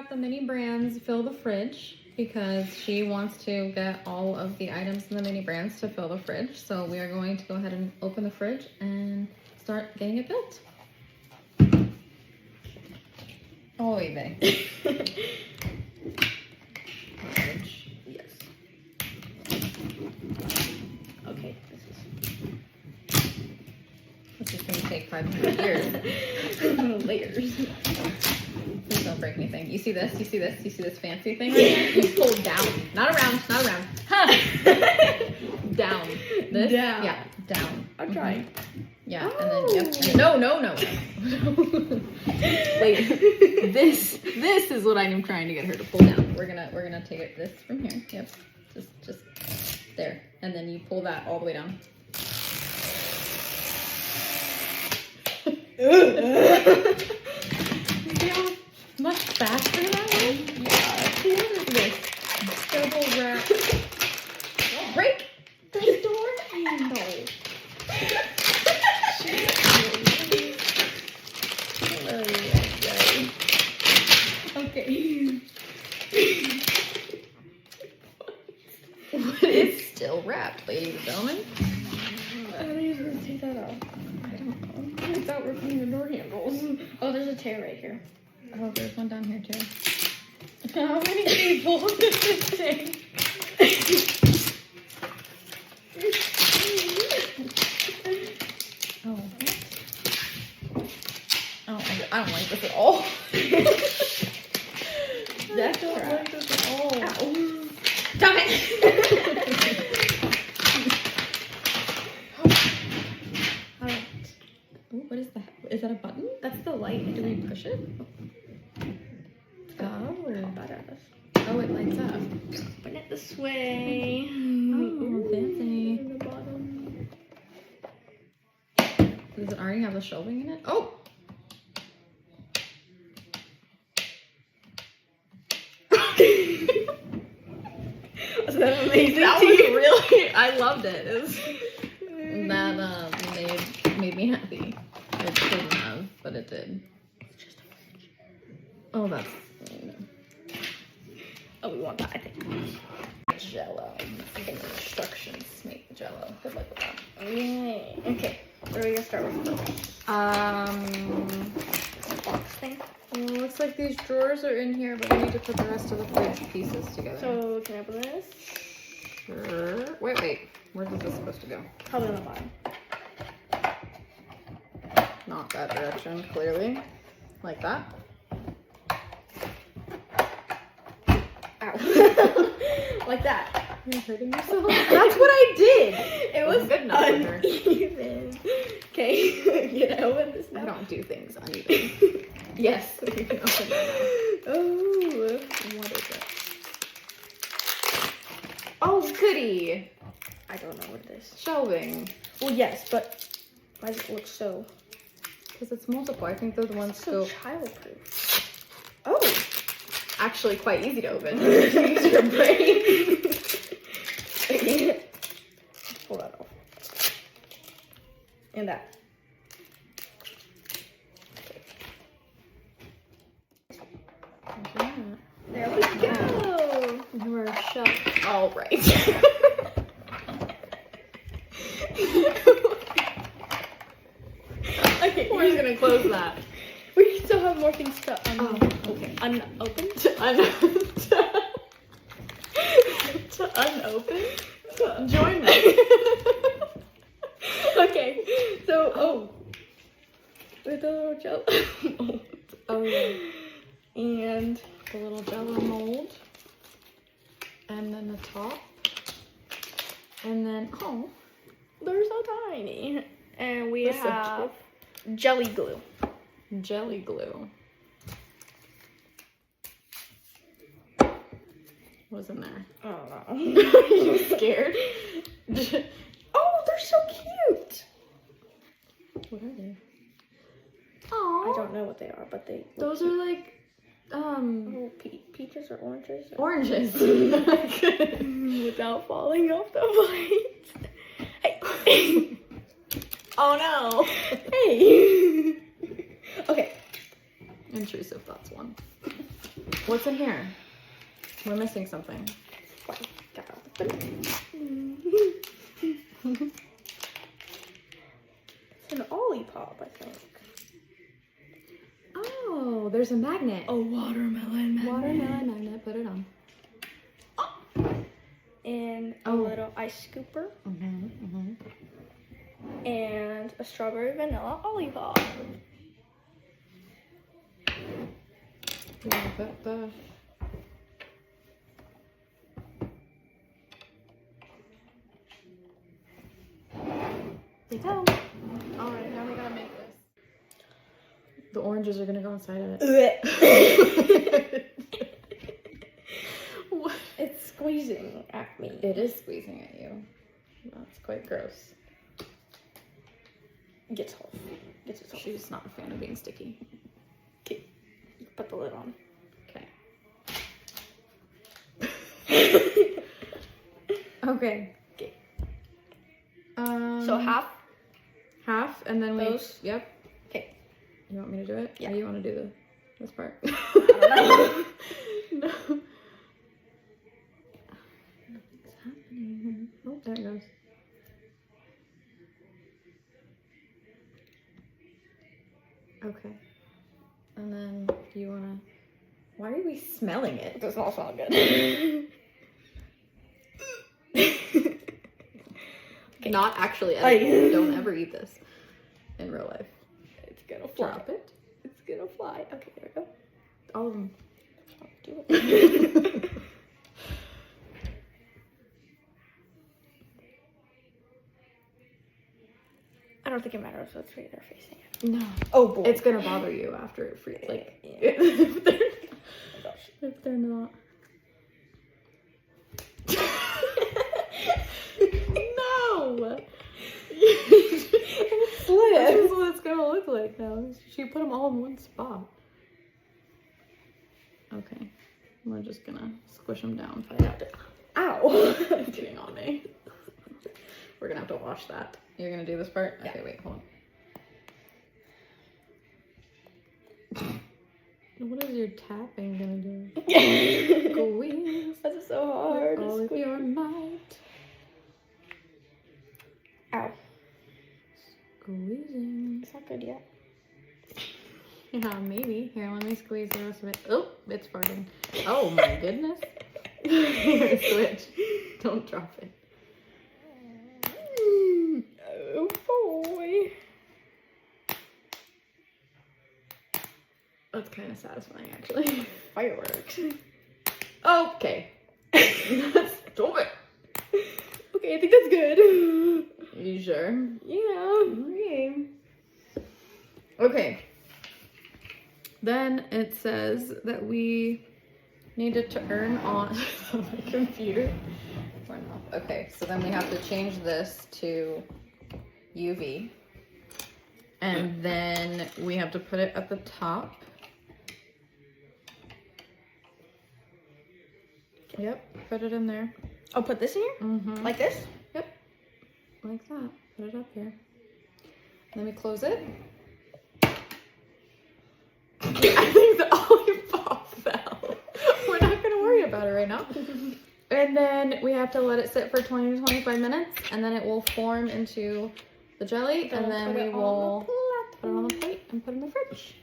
that the mini brands fill the fridge because she wants to get all of the items in the mini brands to fill the fridge. So we are going to go ahead and open the fridge and start getting it built. Oh, baby. Yes. Okay, This is going to take 500 years. layers. Please don't break anything. You see this? You see this? You see this fancy thing right here? You pull down. Not around. Not around. Down. This? Down. Yeah, down. I'm trying. Yeah, Oh. and then, yep. And no. Wait. This is what I'm trying to get her to pull down. We're gonna take it this from here. Yep. Just there. And then you pull that all the way down. Much faster that way? Yeah. What is this? Double wrap. Don't break the door handle. Okay. It's still wrapped, ladies and gentlemen. How do you supposed to take that off? I don't know. I thought we're putting the door handles. Oh, there's a tear right here. Oh, there's one down here too. How many people does this take? Oh. I don't like this at all. That's not like this at all. Ow. Stop it! Ooh, what is that? Is that a button? That's the light. Do we push it? Oh. Badass. Oh, it lights up. Put it this way. Oh, fancy. In the bottom. Does it already have the shelving in it? Oh! Was that amazing? That was really, I loved it. That made me happy. It shouldn't have, but it did. Oh, that's. Oh, we want that, I think. Jello. Instructions make Jello. Good luck with that. Yay. Okay, where are we gonna start with first? Box thing. Well, looks like these drawers are in here, but we need to put the rest of the fridge pieces together. So, can I put this? Sure. Wait. Where is this supposed to go? Probably on the bottom. Not that direction, clearly. Like that. Ow. Like that. You're hurting yourself? That's what I did! It was good enough for her. uneven. Okay, can I open this now? I don't do things uneven. Yes, you can open that now. Oh. What is it? Oh, goody! I don't know what it is. Shelving. Well, yes, but why does it look so... Because it's multiple. I think they're the ones so so childproof. Oh. actually quite easy to open. Use your brain. Pull that off. And that. There we go. You are shut. All right. Okay, We're just gonna close that. We still have more things to Okay. unopen. To unopen? Join me. Okay, so with a little Jello mold. Oh, yeah. And The little Jello mold. And then the top. And then, oh. they're so tiny. And we They're so have jelly glue. Jelly glue. What's in there? I don't know. Are you scared? Oh, they're so cute. What are they? I Oh, don't know what they are, but they those are like little peaches or oranges. oranges. Without falling off the plate. Hey. Oh no. Hey. Okay. Intrusive thoughts one. What's in here? We're missing something. It's an Olipop, I think. Oh, there's a magnet. A watermelon magnet. Watermelon magnet. Put it on. And a Oh. little ice scooper. And a strawberry vanilla Olipop. Yeah, but the... There you go. Alright, now we gotta make this. The oranges are gonna go inside of it. What? It's squeezing at me. It is squeezing at you. That's quite gross. Gets off. Gets it off. She's not a fan of being sticky. Okay. Put the lid on. Okay. Okay. Okay. So half. half, and then Those? Yep. Okay. You want me to do it? Yeah. Or you want to do this part? I don't know. No. Nothing's happening. Oh, there it goes. Okay. And then do you wanna? Why are we smelling It it? does not smell good. Okay. Not actually. Ay. Don't ever eat this in real life. It's gonna fly. Drop it. It's gonna fly. Okay, there we go. All of them. Do it. I don't think it matters which way they're facing it. No. Oh boy. It's gonna bother you after it freezes. Like Yeah. if they're, Oh my gosh. if they're not. No. This is what it's gonna look like now. She put them all in one spot. Okay. We're just gonna squish them down. Ow. It's getting on me. We're gonna have to wash that. You're gonna do this part? Yeah. Okay, wait, hold on. What is your tapping gonna do? Squeeze That's so hard. all of your might. Ow. Squeezing. It's not good yet. Yeah, maybe. Here, let me squeeze the rest of it. Oh, it's farting. Oh my goodness. Here, switch. Don't drop it. Oh boy. That's kind of satisfying, actually. Fireworks. Okay. Stop it. Okay, I think that's good. You sure? Yeah. Okay. Okay. Then it says that we need to turn on the computer. Turn off. Okay, so then we have to change this to UV. And then we have to put it at the top. Yep, put it in there. I'll put this in here? Mm-hmm. Like this? Yep, like that. Put it up here. Then we close it. I think the Olipop fell. We're not gonna worry about it right now. And then we have to let it sit for 20 to 25 minutes, and then it will form into the jelly, and then we will put it on the plate and put it in the fridge.